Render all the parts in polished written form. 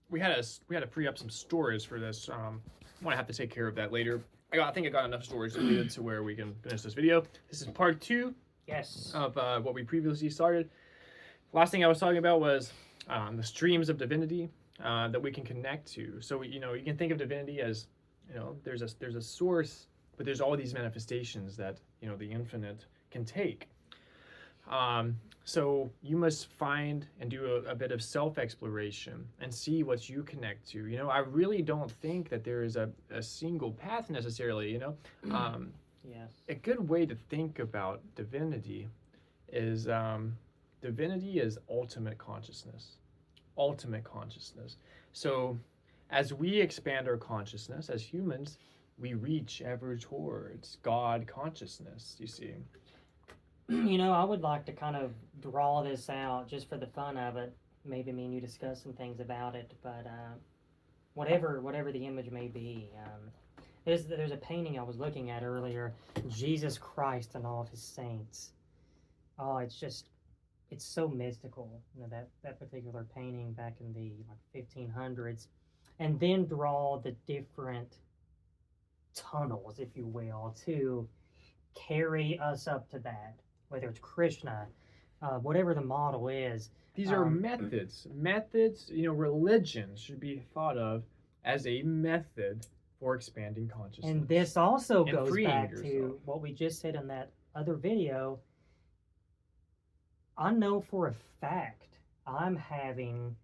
We had to free up some storage for this. I'm gonna have to take care of that later. I think I got enough storage deleted to where we can finish this video. This is part 2 Yes. of what we previously started. Last thing I was talking about was the streams of divinity that we can connect to. So you can think of divinity as there's a source, but there's all these manifestations that the infinite can take. So you must find and do a bit of self-exploration and see what you connect to. I really don't think that there is a single path necessarily. Yes. A good way to think about divinity is divinity is ultimate consciousness. Ultimate consciousness. So as we expand our consciousness as humans, we reach ever towards God consciousness, you see. I would like to kind of draw this out just for the fun of it. Maybe me and you discuss some things about it, but whatever the image may be. There's a painting I was looking at earlier, Jesus Christ and all of his saints. Oh, it's so mystical. That particular painting back in the 1500s, and then draw the different tunnels, if you will, to carry us up to that. Whether it's Krishna, whatever the model is. These are methods. Methods, religion should be thought of as a method for expanding consciousness. And this also and goes back yourself. to what we just said in that other video. I know for a fact I'm having,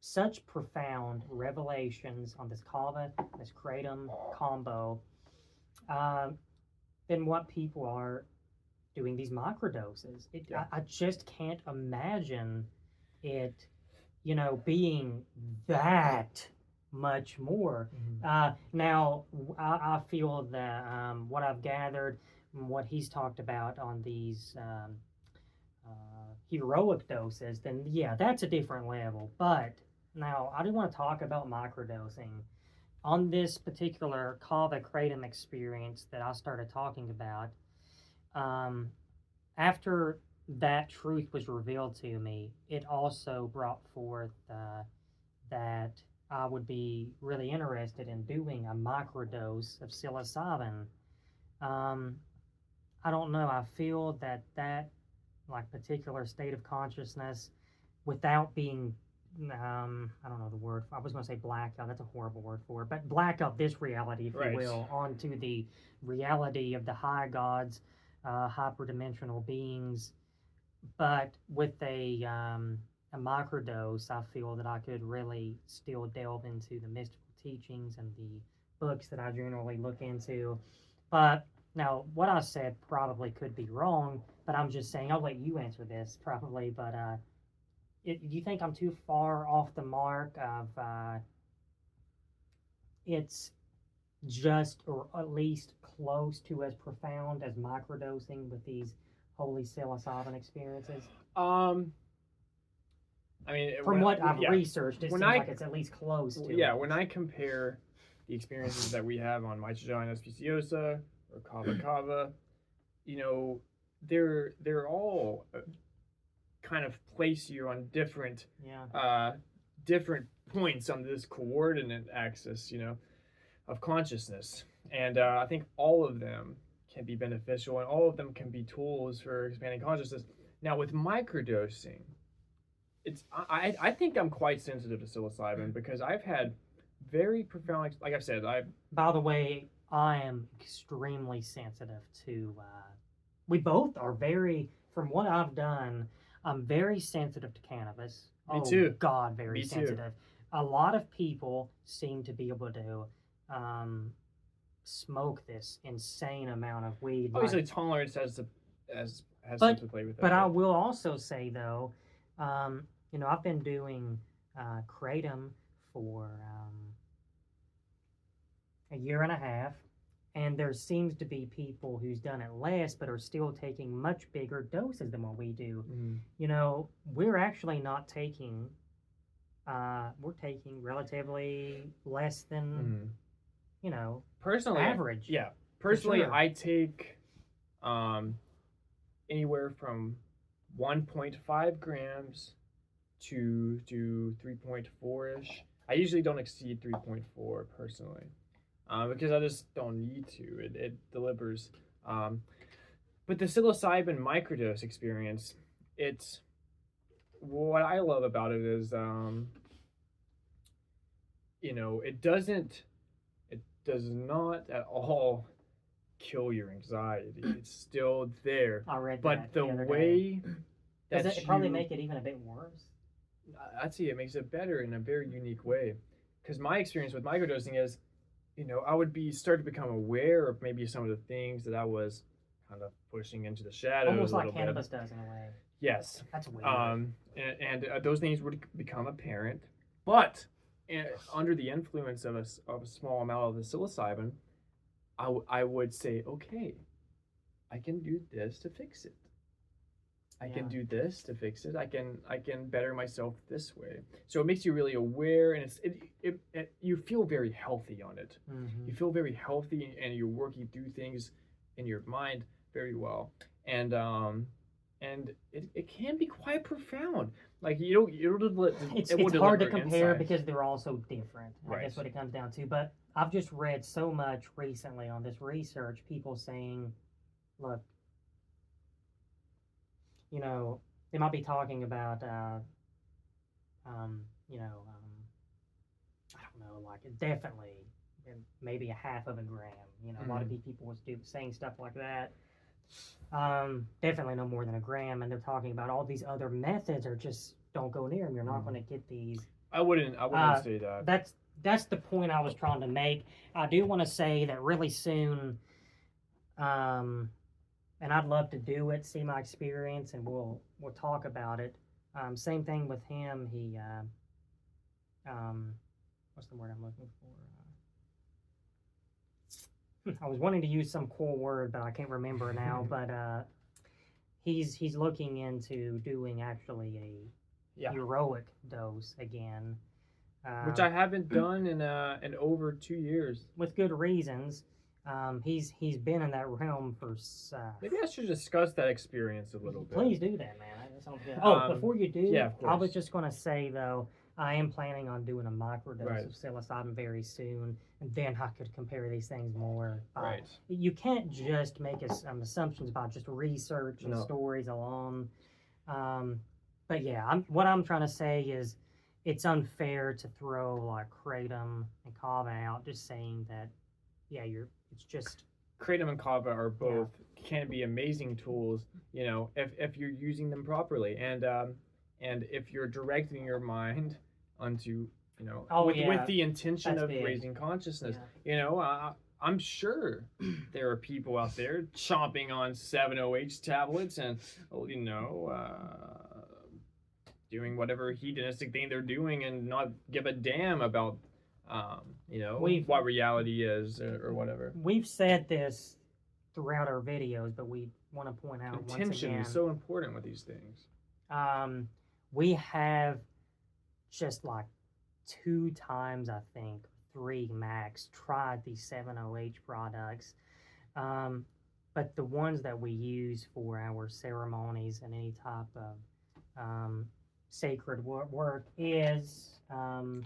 such profound revelations on this kava, this kratom combo, than what people are doing these microdoses. I just can't imagine it, being that much more. Mm-hmm. Now, I feel that what I've gathered, what he's talked about on these heroic doses, then yeah, that's a different level. But now, I do want to talk about microdosing. On this particular kava kratom experience that I started talking about, after that truth was revealed to me, it also brought forth that I would be really interested in doing a microdose of psilocybin. I don't know. I feel that particular state of consciousness, without being I don't know the word. I was going to say blackout. That's a horrible word for it. But blackout this reality, if you will, onto the reality of the high gods, hyperdimensional beings. But with a microdose, I feel that I could really still delve into the mystical teachings and the books that I generally look into. But now, what I said probably could be wrong, but I'm just saying, I'll let you answer this probably, but do you think I'm too far off the mark of it's just, or at least close to as profound as microdosing with these holy psilocybin experiences? I mean, from what I've researched, it seems like it's at least close to. Yeah, when I compare the experiences that we have on mycogenia speciosa or kava kava, they're all kind of place you on different points on this coordinate axis, of consciousness. And I think all of them can be beneficial, and all of them can be tools for expanding consciousness. Now, with microdosing, I think I'm quite sensitive to psilocybin because I've had very profound, like I've said, By the way, I am extremely sensitive to. We both are very, from what I've done, I'm very sensitive to cannabis. Me too. God, very Me sensitive. Too. A lot of people seem to be able to smoke this insane amount of weed. Obviously, tolerance has something to play with that. But I will also say though, I've been doing kratom for a year and a half, and there seems to be people who's done it less but are still taking much bigger doses than what we do. We're actually not taking we're taking relatively less than personally average. Yeah, personally, sure. I take anywhere from 1.5 grams to 3.4 ish. I usually don't exceed 3.4 personally, because I just don't need to. It delivers. Um, but the psilocybin microdose experience, it's what I love about it is, it does not at all kill your anxiety. It's still there, I read but that the the other day. way Does that it probably you, make it even a bit worse? I'd say it makes it better in a very unique way. Because my experience with microdosing is, I would start to become aware of maybe some of the things that I was kind of pushing into the shadows Almost a like little cannabis bit. does in a way. Yes. That's weird. And those things would become apparent, but under the influence of a small amount of the psilocybin, I would say, okay, I can do this to fix it. I can do this to fix it. I can better myself this way. So it makes you really aware, and you feel very healthy on it. Mm-hmm. You feel very healthy, and you're working through things in your mind very well. And it can be quite profound. Like It's hard to compare because they're all so different. Right. I guess what it comes down to. But I've just read so much recently on this research, people saying, look, they might be talking about, I don't know, like definitely, maybe a half of a gram. A lot of these people was saying stuff like that. Definitely no more than a gram, and they're talking about all these other methods are just don't go near them. You're not going to get these. I wouldn't say that. That's the point I was trying to make. I do want to say that really soon, and I'd love to do it, see my experience, and we'll talk about it. Same thing with him. He, what's the word I'm looking for? I was wanting to use some cool word, but I can't remember now. But he's looking into doing actually a heroic dose again, which I haven't done in over 2 years. With good reasons. He's been in that realm for. Maybe I should discuss that experience a little bit. Please do that, man. That sounds good. Oh, before you do, of course. I was just going to say though, I am planning on doing a microdose of psilocybin very soon, and then I could compare these things more. Right. You can't just make assumptions about just research and stories alone. But yeah, what I'm trying to say is, it's unfair to throw like kratom and kava out, just saying that. Yeah, it's just kratom and kava are both can be amazing tools, if you're using them properly, and if you're directing your mind onto, with the intention of raising consciousness. I'm sure there are people out there chomping on 7-OH tablets and doing whatever hedonistic thing they're doing and not give a damn about what reality is or whatever. We've said this throughout our videos, but we want to point out intention is so important with these things. We have just like 2 times, I think, 3 max, tried these 7-OH products, but the ones that we use for our ceremonies and any type of sacred work is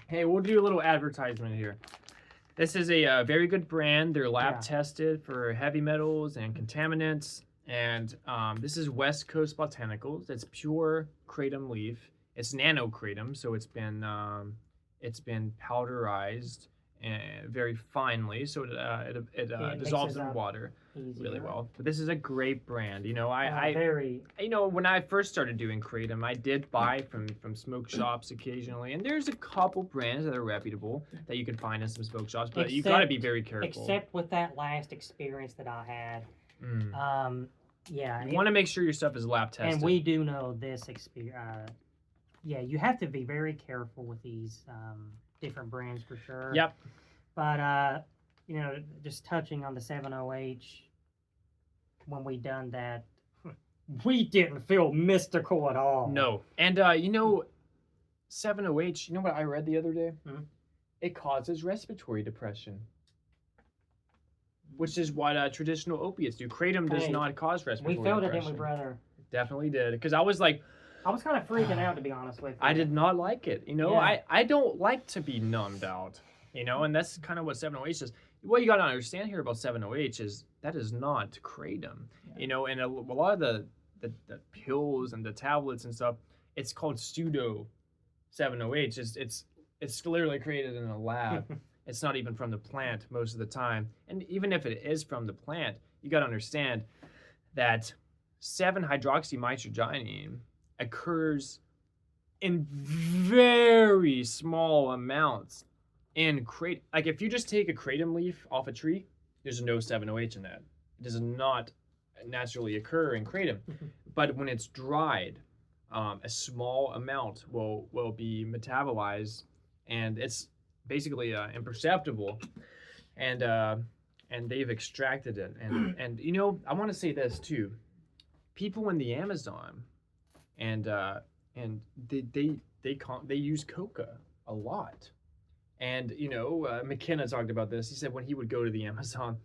hey, we'll do a little advertisement here. This is a very good brand. They're lab tested for heavy metals and contaminants, and this is West Coast Botanicals. It's pure kratom leaf. It's nano kratom, so it's been powderized and very finely, so it dissolves in water really well. But this is a great brand. When I first started doing kratom, I did buy from smoke shops occasionally, and there's a couple brands that are reputable that you can find in some smoke shops, but you got to be very careful. Except with that last experience that I had, you want to make sure your stuff is lab tested. And we do know this experience. You have to be very careful with these different brands for sure. Yep. But just touching on the 7-OH, when we done that, we didn't feel mystical at all. No. And 7-OH, you know what I read the other day? Mm-hmm. It causes respiratory depression, which is what traditional opiates do. Kratom does not cause respiratory depression. We felt it, didn't we, brother? definitely did. Because I was like, I was kind of freaking out, to be honest with you. I did not like it. You know, Yeah. I don't like to be numbed out. You know, and that's kind of what 7-OH is. What you got to understand here about 7-OH is that is not kratom. Yeah. You know, and a lot of the pills and the tablets and stuff, it's called pseudo 7-OH. It's literally created in a lab. It's not even from the plant most of the time. And even if it is from the plant, you got to understand that 7-hydroxymitragynine occurs in very small amounts in kratom. Like if you just take a kratom leaf off a tree, there's no 7-OH in that. It does not naturally occur in kratom. But when it's dried, a small amount will be metabolized, and it's basically imperceptible, and they've extracted it. And you know, I want to say this too. People in the Amazon, and they use coca a lot. And you know, McKenna talked about this. He said when he would go to the Amazon,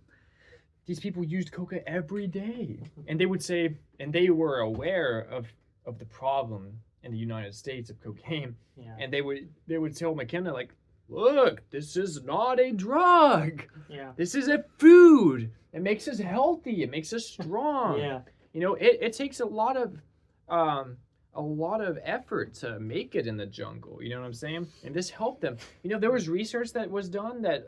these people used coca every day, and they would say, and they were aware of the problem in the United States of cocaine, Yeah. and they would tell McKenna like, look, this is not a drug. Yeah. This is a food. It makes us healthy. It makes us strong. Yeah. You know, it takes a lot of effort to make it in the jungle. You know what I'm saying? And this helped them. You know, there was research that was done that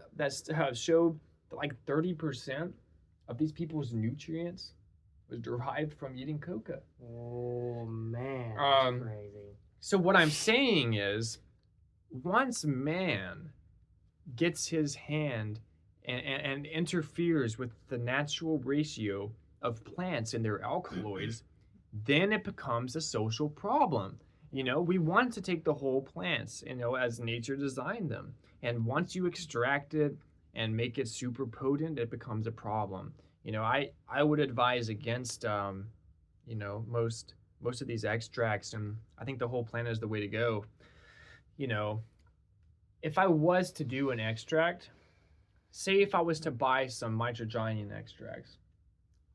showed that like 30% of these people's nutrients was derived from eating coca. Oh man, that's crazy. So what I'm saying is, once man gets his hand and interferes with the natural ratio of plants and their alkaloids, then it becomes a social problem. You know, we want to take the whole plants, you know, as nature designed them. And once you extract it and make it super potent, it becomes a problem. You know, I would advise against, you know, most of these extracts, and I think the whole plant is the way to go. You know, if I was to do an extract, say if I was to buy some mitragynine extracts,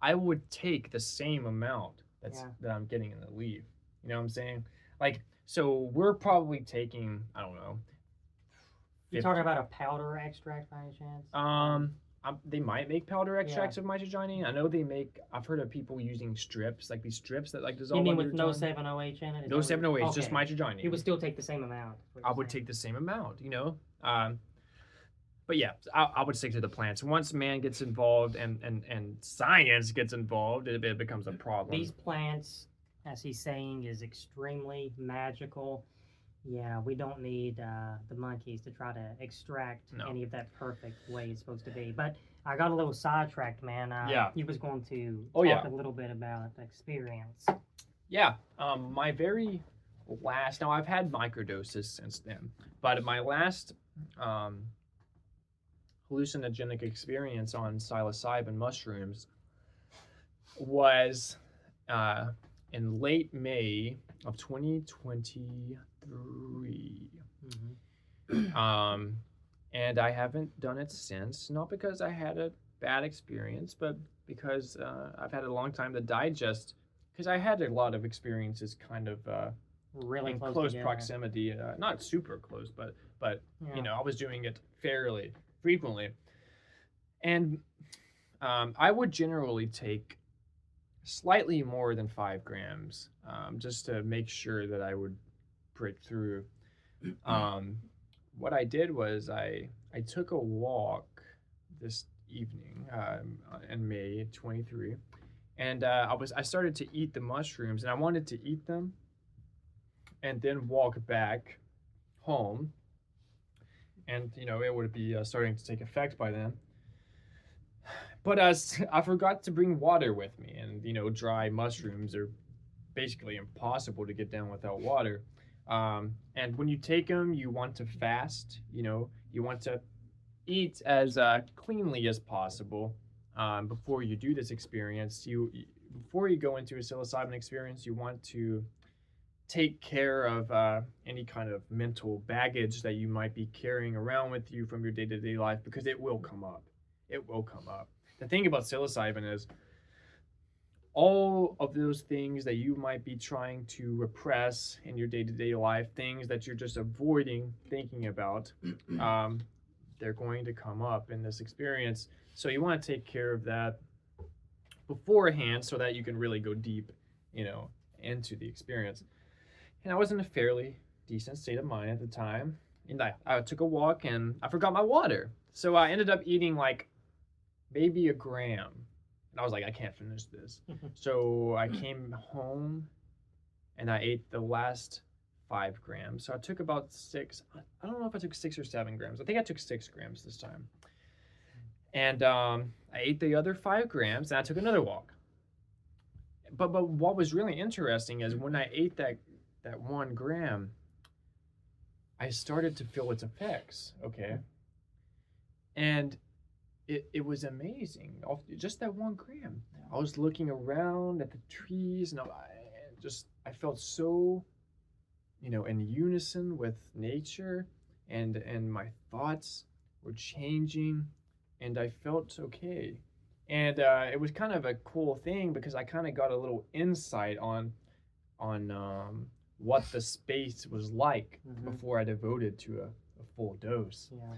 I would take the same amount that I'm getting in the leaf. You know what I'm saying? Like, so we're probably taking, I don't know. You talking about a powder extract by any chance? They might make powder extracts of mitragynine. I know they make. I've heard of people using strips, like these strips that like dissolve. You mean under with your no tongue. 7-OH in it? No 7-OH, just mitragynine. You would still take the same amount. I would take the same amount, you know. But yeah, I would stick to the plants. Once man gets involved and science gets involved, it becomes a problem. These plants, as he's saying, is extremely magical. Yeah, we don't need the monkeys to try to extract any of that perfect way it's supposed to be. But I got a little sidetracked, man. You was going to talk a little bit about experience. Yeah, my very last. Now I've had microdoses since then, but my last hallucinogenic experience on psilocybin mushrooms was in late May of 2023. And I haven't done it since, not because I had a bad experience, but because I've had a long time to digest, because I had a lot of experiences kind of really in close proximity, not super close, but you know, I was doing it fairly frequently. And I would generally take slightly more than 5 grams just to make sure that I would break through. What I did was I took a walk this evening in May 23, and I started to eat the mushrooms, and I wanted to eat them and then walk back home, and you know it would be starting to take effect by then. But I forgot to bring water with me, and you know dry mushrooms are basically impossible to get down without water. And when you take them, you want to fast. You know, you want to eat as cleanly as possible before you do this experience. Before you go into a psilocybin experience, you want to take care of any kind of mental baggage that you might be carrying around with you from your day-to-day life, because it will come up. It will come up. The thing about psilocybin is all of those things that you might be trying to repress in your day-to-day life, things that you're just avoiding thinking about, um, they're going to come up in this experience. So you want to take care of that beforehand so that you can really go deep, you know, into the experience. And I was in a fairly decent state of mind at the time. And I took a walk and I forgot my water. So I ended up eating like maybe a gram. And I was like, I can't finish this. So I came home and I ate the last 5 grams. So I took about 6. I don't know if I took 6 or 7 grams. I think I took 6 grams this time. And I ate the other 5 grams and I took another walk. But what was really interesting is when I ate that 1 gram, I started to feel its effects. Okay. And it was amazing. Just that 1 gram. I was looking around at the trees and I felt so, you know, in unison with nature, and my thoughts were changing, and I felt okay. And it was kind of a cool thing because I kind of got a little insight on what the space was like before I devoted to a full dose. Yeah.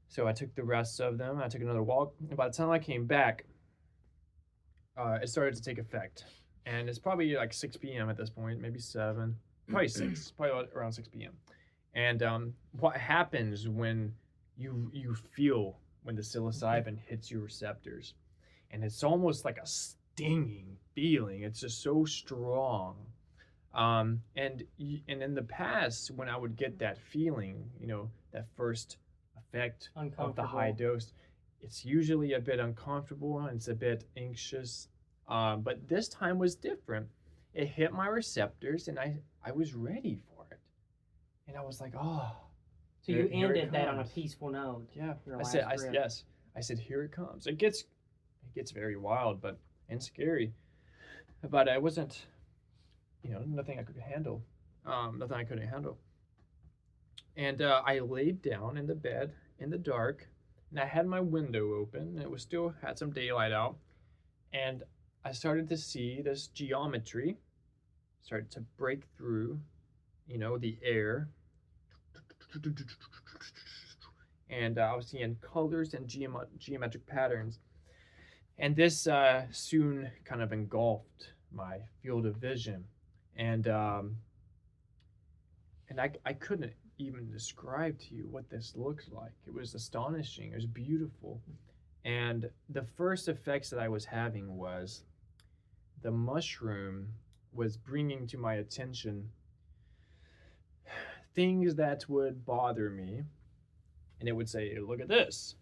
So I took the rest of them. I took another walk. And by the time I came back, it started to take effect. And it's probably like 6 p.m. at this point, maybe 7, probably 6, probably around 6 p.m. And what happens when you feel when the psilocybin hits your receptors? And it's almost like a stinging feeling. It's just so strong. And in the past, when I would get that feeling, you know, that first effect of the high dose, it's usually a bit uncomfortable and it's a bit anxious. But this time was different. It hit my receptors and I was ready for it. And I was like, oh. So you ended that on a peaceful note. Yeah. Yes. I said, here it comes. It gets very wild, and scary. But I wasn't, you know, nothing I could handle. Nothing I couldn't handle. And I laid down in the bed in the dark, and I had my window open, and it was still had some daylight out, and I started to see this geometry started to break through, you know, the air, and I was seeing colors and geometric patterns, and this soon kind of engulfed my field of vision, and I couldn't even describe to you what this looks like. It was astonishing. It was beautiful. And the first effects that I was having was the mushroom was bringing to my attention things that would bother me. And it would say, look at this.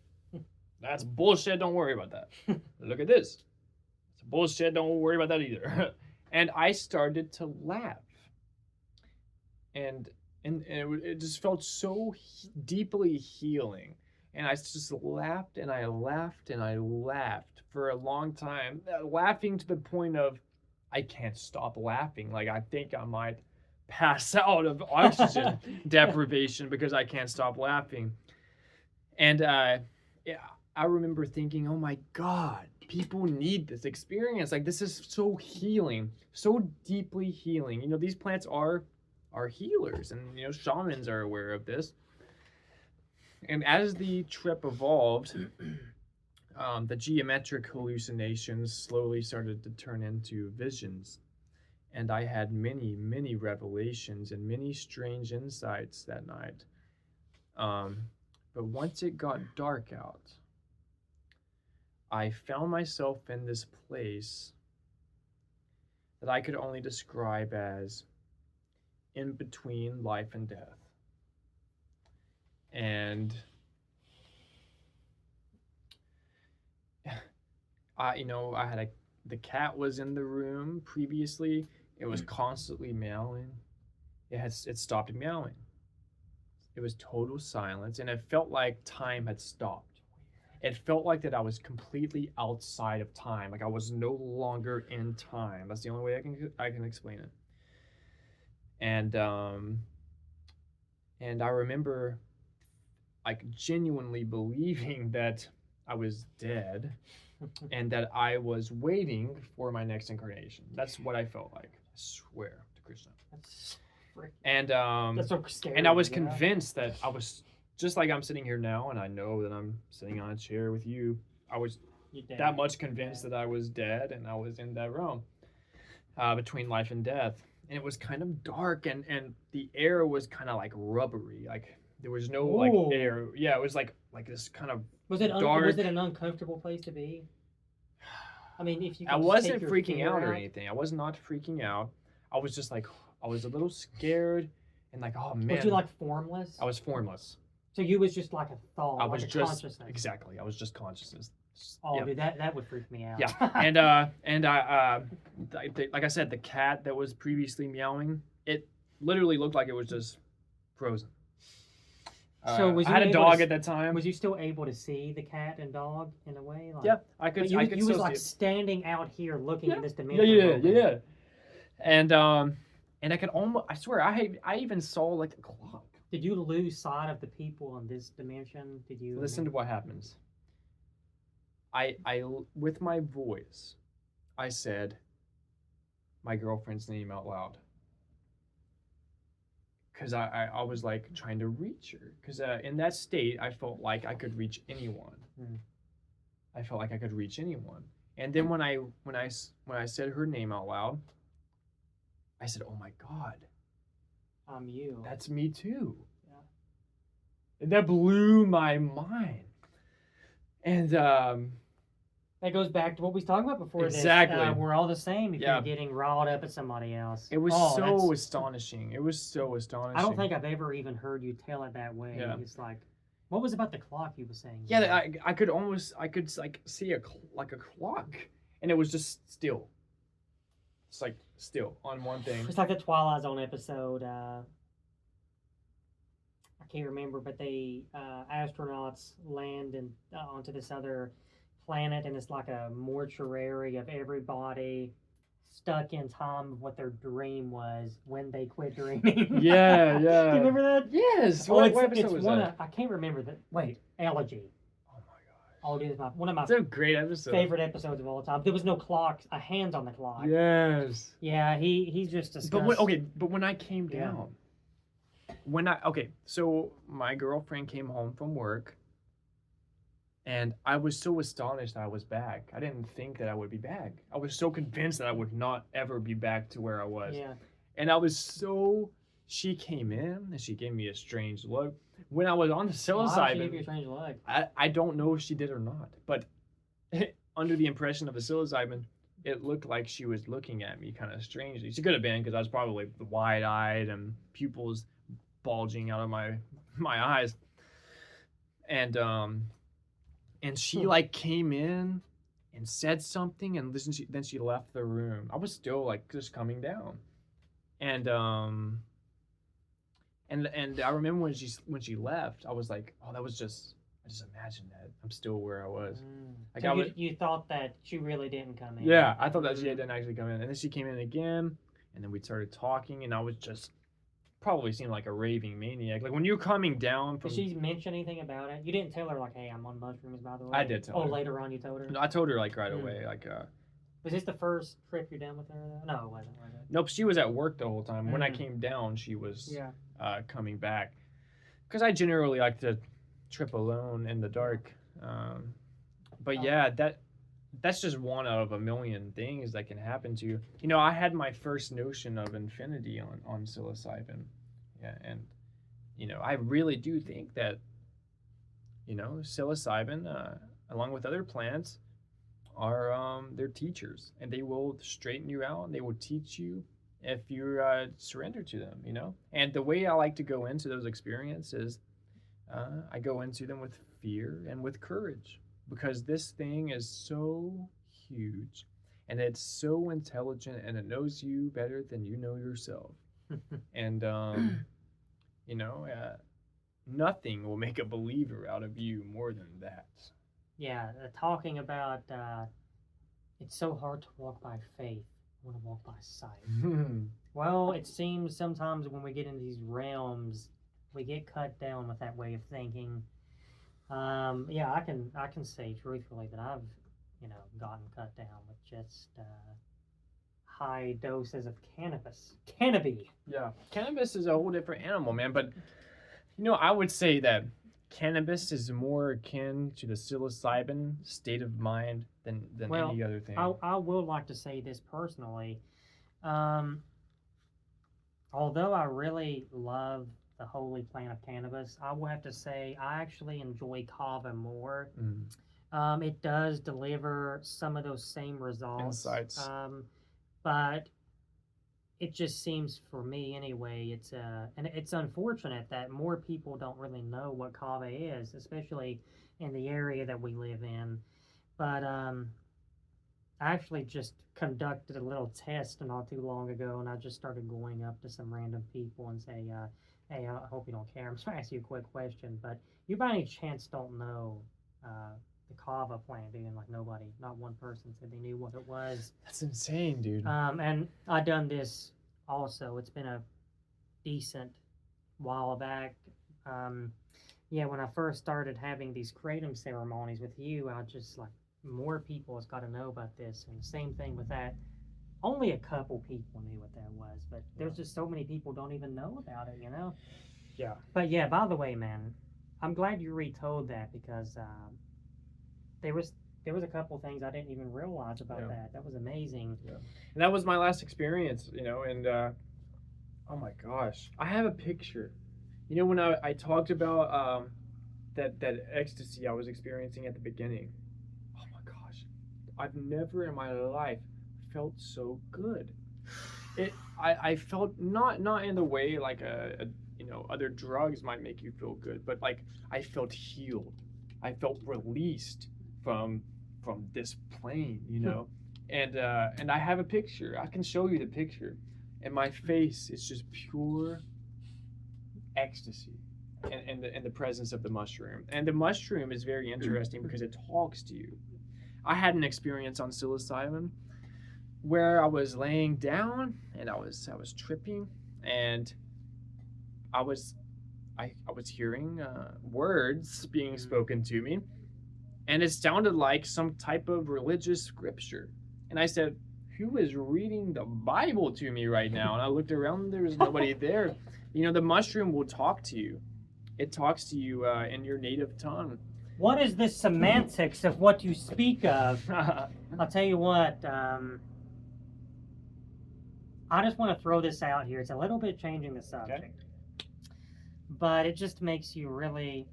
That's bullshit. Don't worry about that. Look at this. It's bullshit. Don't worry about that either. And I started to laugh. And it just felt so deeply healing. And I just laughed and I laughed and I laughed for a long time, laughing to the point of I can't stop laughing. Like I think I might pass out of oxygen deprivation because I can't stop laughing. And yeah, I remember thinking, oh my God, people need this experience. Like this is so healing, so deeply healing. You know, these plants are healers, and you know, shamans are aware of this. And as the trip evolved, the geometric hallucinations slowly started to turn into visions, and I had many revelations and many strange insights that night. But once it got dark out, I found myself in this place that I could only describe as in between life and death. And I had the cat was in the room previously. It was constantly meowing. It stopped meowing. It was total silence, and it felt like time had stopped. It felt like that I was completely outside of time, like I was no longer in time. That's the only way I can explain it. And I remember like genuinely believing that I was dead, and that I was waiting for my next incarnation. That's what I felt like. I swear to Krishna. That's freaking. And That's so scary. and I was yeah. convinced that I was just like I'm sitting here now, and I know that I'm sitting on a chair with you. I was You're dead. that much convinced that I was dead, and I was in that realm between life and death. And it was kind of dark, and the air was kind of like rubbery, like there was no like Ooh. air. Yeah, it was like this kind of Was it dark. was it an uncomfortable place to be? I mean, if you. I Could just wasn't take your freaking fear out or anything. I was not freaking out. I was just like I was a little scared and like, oh man. Was you like formless? I was formless. So you was just like a thought, I like was a just consciousness. exactly. I was just consciousness. Oh, Yeah. dude, that would freak me out. Yeah, and like I said, the cat that was previously meowing, it literally looked like it was just frozen. So was I you had a able dog to, at that time. Was you still able to see the cat and dog in a way? Like, Yeah, I could. But you, I could you was still like see it. standing out here looking Yeah. at this Yeah, dimension. yeah. And I could almost. I swear, I even saw like a clock. Did you lose sight of the people in this dimension? Did you Listen to what happens. I with my voice, I said my girlfriend's name out loud. Because I was like trying to reach her. Because in that state, I felt like I could reach anyone. Mm. I felt like I could reach anyone. And then when I said her name out loud, I said, "Oh my God, I'm you." that's me too." Yeah. And that blew my mind. And That goes back to what we was talking about before. Exactly. This, we're all the same if Yeah. you're getting riled up at somebody else. it was Oh, so that's- astonishing. It was so astonishing. I don't think I've ever even heard you tell it that way. Yeah. It's like, what was about the clock you were saying? Yeah, I could like see a clock, and it was just still. It's like still on one thing. It's like the Twilight Zone episode. I can't remember, but they astronauts land and onto this other planet, and it's like a mortuary of everybody stuck in time of what their dream was when they quit dreaming. Yeah. Do you remember that? Yes. Oh, What it's episode was one that? I can't remember that. Wait, Elegy. Oh my gosh. Oh, dude, it's one of my It's a great episode. favorite episodes of all time. There was no clock, a hands on the clock. Yes. Yeah, he's just discussed. But when I came Yeah. down, so my girlfriend came home from work, and I was so astonished I was back. I didn't think that I would be back. I was so convinced that I would not ever be back to where I was. Yeah. And I was so. She came in and she gave me a strange look. When I was on the Why did she give you a psilocybin, strange look? I don't know if she did or not, but under the impression of the psilocybin, it looked like she was looking at me kind of strangely. She could have been because I was probably wide-eyed and pupils bulging out of my eyes. And she like came in and said something, and then she left the room. I was still like just coming down, and I remember when she left, I was like, oh, I just imagined that I'm still where I was. Like So you thought that she really didn't come in? Yeah, I thought that she didn't actually come in, and then she came in again, and then we started talking, and I was just probably seemed like a raving maniac. Like when you're coming down from. Did she mention anything about it? You didn't tell her like, "Hey, I'm on mushrooms," by the way. I did tell her. Oh, later on you told her. No, I told her like right away. Like Was this the first trip you're done with her? Though? No, it wasn't. Was it? nope, she was at work the whole time. When I came down, she was coming back. Because I generally like to trip alone in the dark. But yeah, that's just one out of a million things that can happen to you. You know, I had my first notion of infinity on psilocybin. Yeah, and you know, I really do think that, you know, psilocybin, along with other plants, are they're teachers, and they will straighten you out, and they will teach you if you surrender to them, you know. And the way I like to go into those experiences, I go into them with fear and with courage, because this thing is so huge, and it's so intelligent, and it knows you better than you know yourself. And you know, nothing will make a believer out of you more than that. Yeah, talking about it's so hard to walk by faith. I want to walk by sight. Well, it seems sometimes when we get into these realms, we get cut down with that way of thinking. Yeah, I can say truthfully that I've gotten cut down with just high doses of cannabis. Yeah, cannabis is a whole different animal, man. But I would say that cannabis is more akin to the psilocybin state of mind than Well, any other thing. I will like to say this personally. Um, Although I really love the holy plant of cannabis, I will have to say I actually enjoy kava more. Mm. It does deliver some of those same results, Insights. but it just seems for me anyway. And it's unfortunate that more people don't really know what kava is, especially in the area that we live in. But I actually just conducted a little test not too long ago, and I just started going up to some random people and say, "Hey, I hope you don't care. I'm just gonna ask you a quick question, but you by any chance don't know the kava plant, dude?" And like nobody, not one person said they knew what it was. That's insane, dude. And I done this also. It's been a decent while back. Yeah, when I first started having these kratom ceremonies with you, I just like more people has got to know about this. And same thing with that. Only a couple people knew what that was, but there's just so many people don't even know about it, Yeah. But yeah, by the way, man, I'm glad you retold that because there was a couple things I didn't even realize about that. That was amazing. Yeah. And that was my last experience, and oh my gosh, I have a picture. When I talked about that ecstasy I was experiencing at the beginning. Oh my gosh, I've never in my life felt so good. I felt not in the way like other drugs might make you feel good, but like I felt healed. I felt released from this plane, and I have a picture. I can show you the picture, and my face is just pure ecstasy in the presence of the mushroom. And the mushroom is very interesting because it talks to you. I had an experience on psilocybin where I was laying down and I was tripping, and I was hearing words being spoken to me, and it sounded like some type of religious scripture. And I said, "Who is reading the Bible to me right now?" And I looked around, there was nobody there. The mushroom will talk to you. It talks to you in your native tongue. What is the semantics of what you speak of? I'll tell you what. I just want to throw this out here. It's a little bit changing the subject, but it just makes you really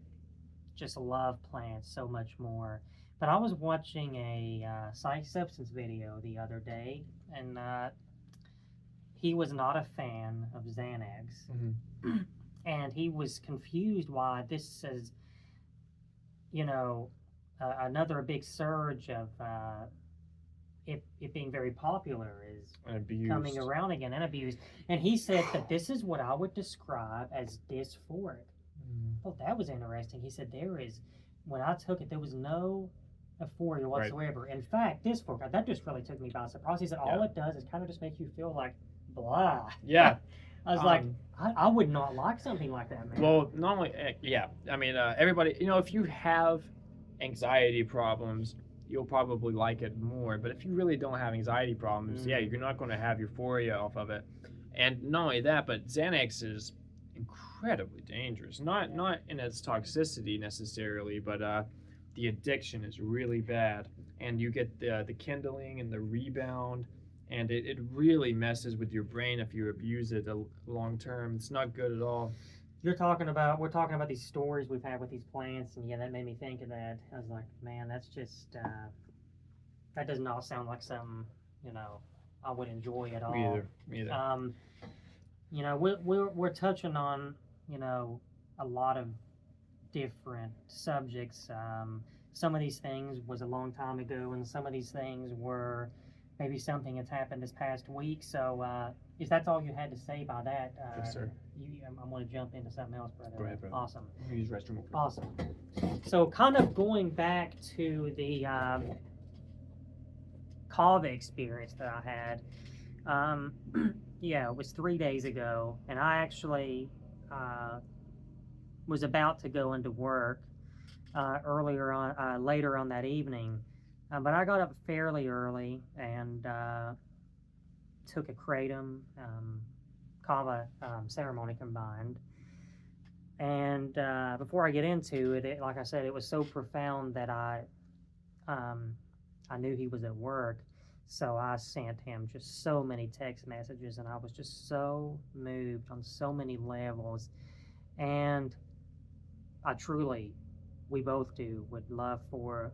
just love plants so much more. But I was watching a Psych Substance video the other day, and he was not a fan of Xanax. Mm-hmm. And he was confused why this is, another big surge of it being very popular is coming around again and abused. And he said that this is what I would describe as dysphoric. I thought that was interesting. He said when I took it, there was no euphoria whatsoever. Right. In fact, dysphoric, that just really took me by surprise. He said all it does is kind of just make you feel like blah. Yeah. I was like, I would not like something like that, man. Well, not only, I mean, everybody, if you have anxiety problems, you'll probably like it more. But if you really don't have anxiety problems, you're not going to have euphoria off of it. And not only that, but Xanax is incredibly dangerous. Not in its toxicity necessarily, but the addiction is really bad. And you get the kindling and the rebound. And it really messes with your brain if you abuse it long term. It's not good at all. We're talking about these stories we've had with these plants, and that made me think of that. I was like, man, that's just that does not sound like something I would enjoy at all. Me either. We're touching on a lot of different subjects. Some of these things was a long time ago, and some of these things were maybe something that's happened this past week. So if that's all you had to say about that, yes, sir. I'm going to jump into something else, brother. Go ahead, brother. Awesome. Use restroom. Awesome. So kind of going back to the kava experience that I had. It was 3 days ago, and I actually was about to go into work later on that evening. But I got up fairly early and took a kratom kava ceremony combined. And before I get into it, like I said, it was so profound that um, I knew he was at work. So I sent him just so many text messages, and I was just so moved on so many levels. And I truly, we both do, would love for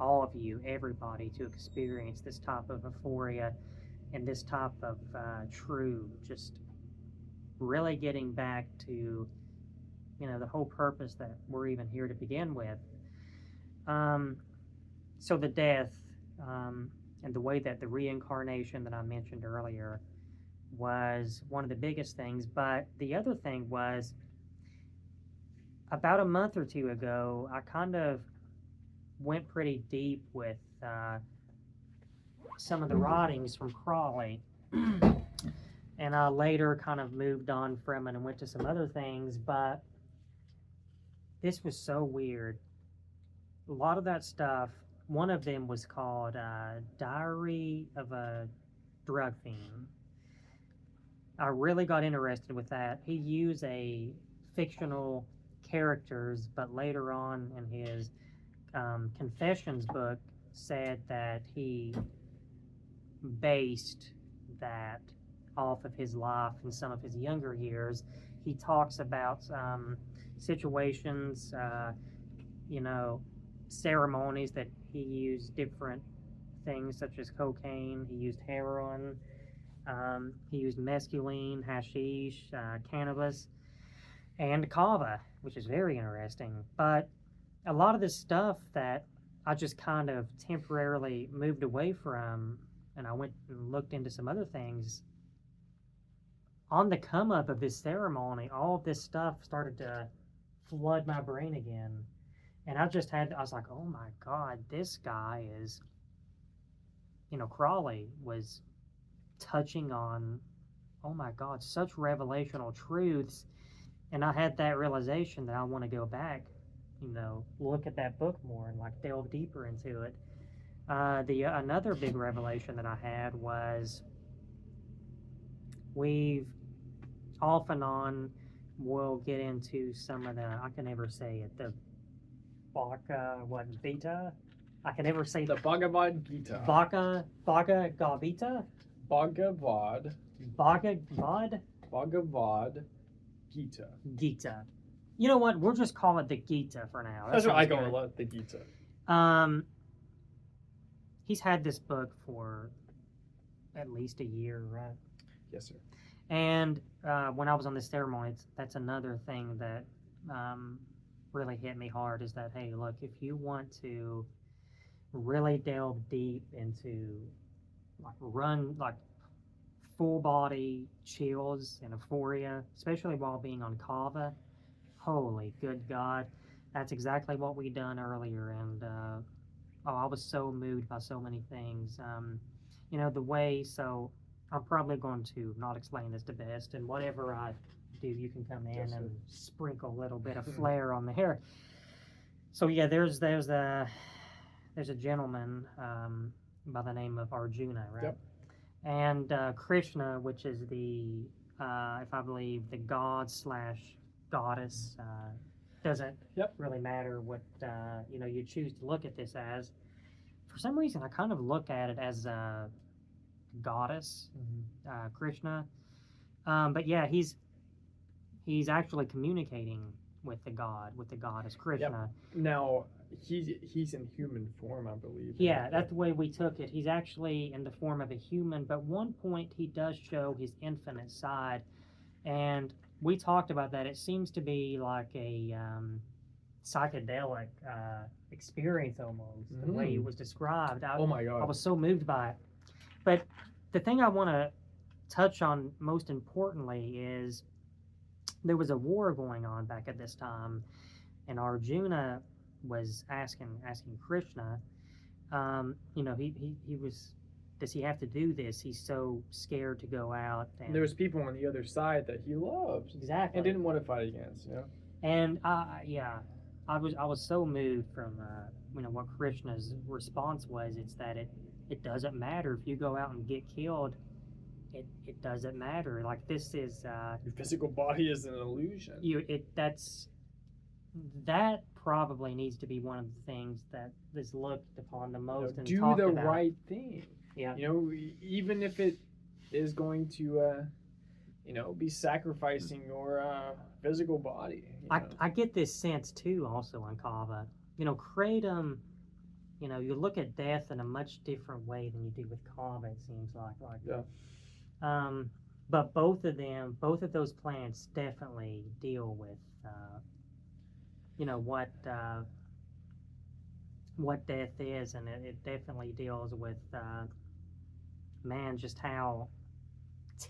all of you, everybody, to experience this type of euphoria and this type of true, just really getting back to, the whole purpose that we're even here to begin with. Um, so the death and the way that the reincarnation that I mentioned earlier was one of the biggest things. But the other thing was about a month or two ago, I kind of went pretty deep with some of the writings from Crawley. And I later kind of moved on from it and went to some other things, but this was so weird. A lot of that stuff, one of them was called Diary of a Drug Fiend. I really got interested with that. He used a fictional characters, but later on in his confessions book said that he based that off of his life in some of his younger years. He talks about situations, ceremonies that he used different things such as cocaine, he used heroin, he used mescaline, hashish, cannabis, and kava, which is very interesting. But a lot of this stuff that I just kind of temporarily moved away from, and I went and looked into some other things. On the come up of this ceremony, all of this stuff started to flood my brain again. And I was like, oh my God, this guy is, Crawley was touching on, oh my God, such revelational truths. And I had that realization that I want to go back, look at that book more and like delve deeper into it. The another big revelation that I had was we've off and on will get into some of the, I can never say it, the Vita. I can never say the Bhagavad Gita. Bhagavad Gita. Gita. You know what? We'll just call it the Gita for now. That's what I call it, the Gita. He's had this book for at least a year, right? Yes, sir. And when I was on this ceremony, that's another thing that really hit me hard is that, hey, look, if you want to really delve deep into like full body chills and euphoria, especially while being on kava, holy good God, that's exactly what we done earlier. And I was so moved by so many things. The way, so I'm probably going to not explain this the best, and whatever I do, you can come in and sprinkle a little bit of flair on the hair. So yeah, there's a gentleman by the name of Arjuna, right? Yep. And Krishna, which is the, if I believe, the god / goddess, doesn't really matter what you choose to look at this as. For some reason, I kind of look at it as a goddess, Krishna. But yeah, he's actually communicating with the goddess Krishna. Yep. Now he's in human form, I believe. Yeah, that's the way we took it. He's actually in the form of a human, but one point he does show his infinite side, and we talked about that. It seems to be like a psychedelic experience almost, the way it was described. Oh my God. I was so moved by it. But the thing I want to touch on most importantly is there was a war going on back at this time, and Arjuna was asking Krishna, he was, does he have to do this? He's so scared to go out. And there was people on the other side that he loved. Exactly. And didn't want to fight against, And I was so moved from what Krishna's response was. It's that it doesn't matter if you go out and get killed. It doesn't matter. Like this is Your physical body is an illusion. That probably needs to be one of the things that is looked upon the most and do talked the about. right thing. Yeah. Even if it is going to, be sacrificing your physical body. I get this sense too, also on Kava. Kratom. You look at death in a much different way than you do with Kava. It seems like. Yeah. But both of those plants definitely deal with, what death is, and it definitely deals with, man, just how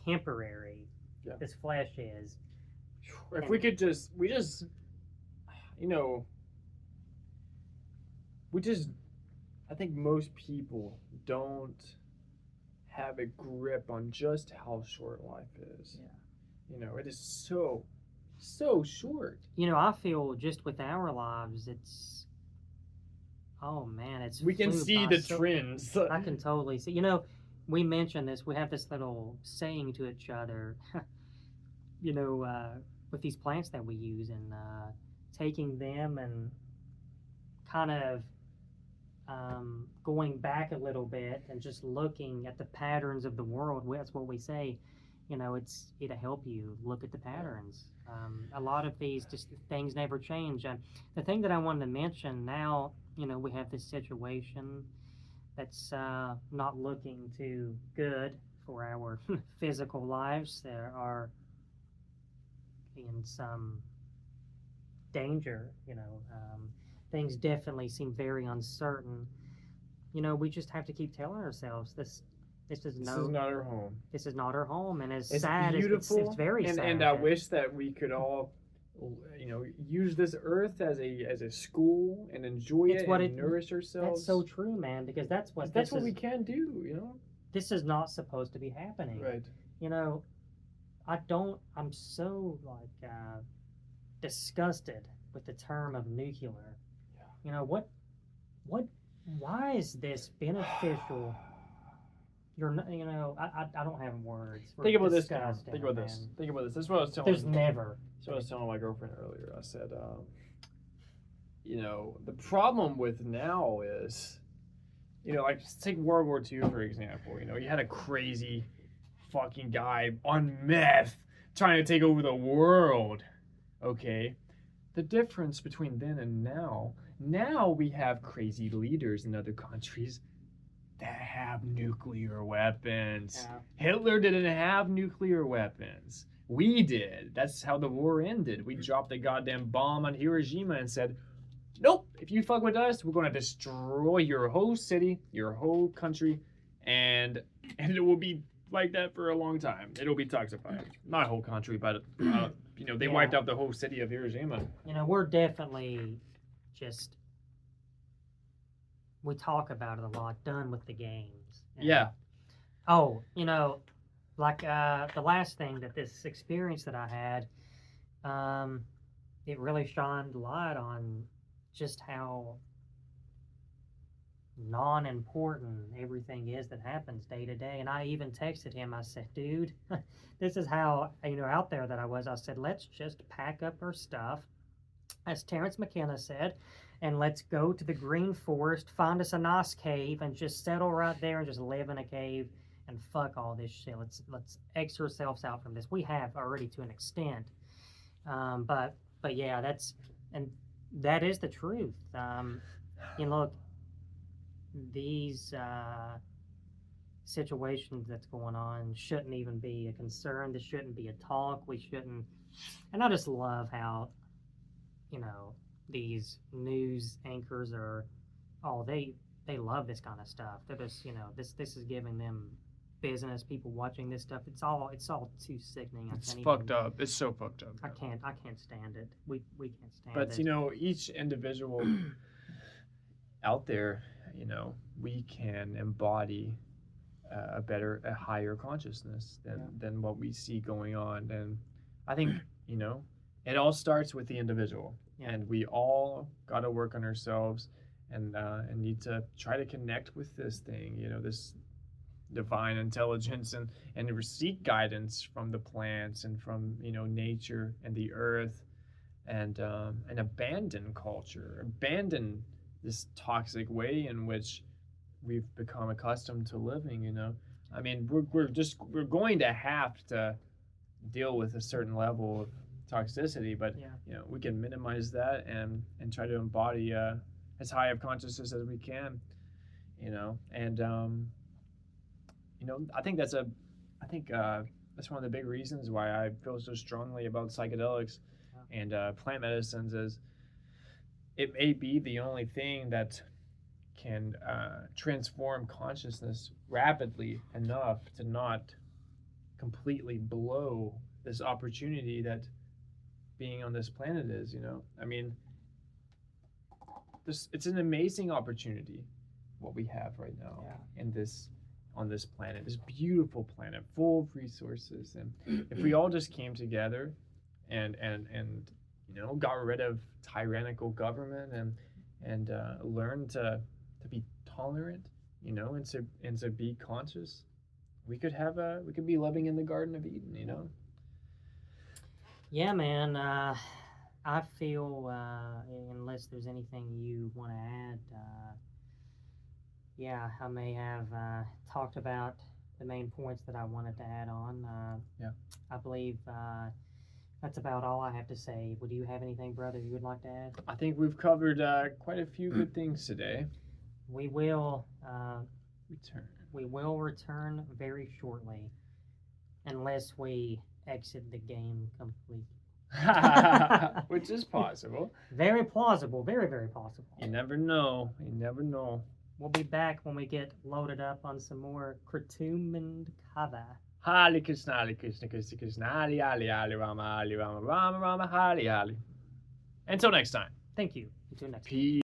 temporary this flesh is. If we could just, I think most people don't have a grip on just how short life is. Yeah. It is so short. I feel just with our lives, it's, oh man, it's we can see the trends. I can totally see. We mentioned this. We have this little saying to each other. With these plants that we use, and taking them and kind of going back a little bit and just looking at the patterns of the world. That's what we say. It'll help you look at the patterns. A lot of these just things never change. And the thing that I wanted to mention now, we have this situation that's not looking too good for our physical lives. There are in some danger. Things definitely seem very uncertain. We just have to keep telling ourselves this is not our home. This is not our home, and it's sad. Beautiful. It's very sad. And I wish that we could all, use this earth as a school and enjoy and nourish ourselves. That's so true, man. Because that's what we can do. This is not supposed to be happening. Right. I'm so disgusted with the term of nuclear. Yeah. Why is this beneficial? I don't have words. Think about this. Think about this. This is what I was telling. There's never. That's what I was telling my girlfriend earlier. I said, the problem with now is, like take World War II for example. You had a crazy fucking guy on meth trying to take over the world. Okay, the difference between then and now we have crazy leaders in other countries that have nuclear weapons. Yeah. Hitler didn't have nuclear weapons. We did. That's how the war ended. We dropped a goddamn bomb on Hiroshima and said, nope, if you fuck with us, we're going to destroy your whole city, your whole country, and it will be like that for a long time. It'll be toxified. Not a whole country, but they wiped out the whole city of Hiroshima. We're definitely just, we talk about it a lot, done with the games. Yeah. Oh, like the last thing that this experience that I had, it really shined light on just how non-important everything is that happens day to day. And I even texted him. I said, dude, this is how out there that I was. I said, let's just pack up our stuff, as Terrence McKenna said, and let's go to the green forest, find us a nice cave, and just settle right there and just live in a cave and fuck all this shit. Let's X ourselves out from this. We have already to an extent, but yeah, that is the truth. Look, these situations that's going on shouldn't even be a concern. This shouldn't be a talk. We shouldn't. And I just love how, these news anchors are, they love this kind of stuff. They're just, this is giving them business. People watching this stuff. It's all too sickening. It's fucked up. It's so fucked up. I can't stand it. We can't stand it. But each individual out there, we can embody a higher consciousness than what we see going on. And I think, it all starts with the individual. Yeah. And we all got to work on ourselves. and need to try to connect with this thing, this divine intelligence, and seek guidance from the plants and from nature and the earth, and abandon culture, abandon this toxic way in which we've become accustomed to living. I mean, we're going to have to deal with a certain level of toxicity, but Yeah. we can minimize that and try to embody as high of consciousness as we can. And I think that's one of the big reasons why I feel so strongly about psychedelics and plant medicines, is it may be the only thing that can transform consciousness rapidly enough to not completely blow this opportunity that being on this planet is. I mean, it's an amazing opportunity what we have right now on this planet, this beautiful planet full of resources. And if we all just came together and got rid of tyrannical government and learned to be tolerant, and to be conscious, we could be living in the Garden of Eden. Yeah, man. I feel, unless there's anything you want to add, yeah, I may have talked about the main points that I wanted to add on. Yeah. I believe that's about all I have to say. Would you have anything, brother, you would like to add? I think we've covered quite a few good things today. We will Return. We will return very shortly, unless we exit the game completely. Which is possible. Very plausible. Very, very possible. You never know. You never know. We'll be back when we get loaded up on some more Kratom and Kava. Hare Krishna, Krishna Krishna, Hare Hare, Rama Rama, Rama Rama, Hare Hare. Until next time. Thank you. Until next time. Peace.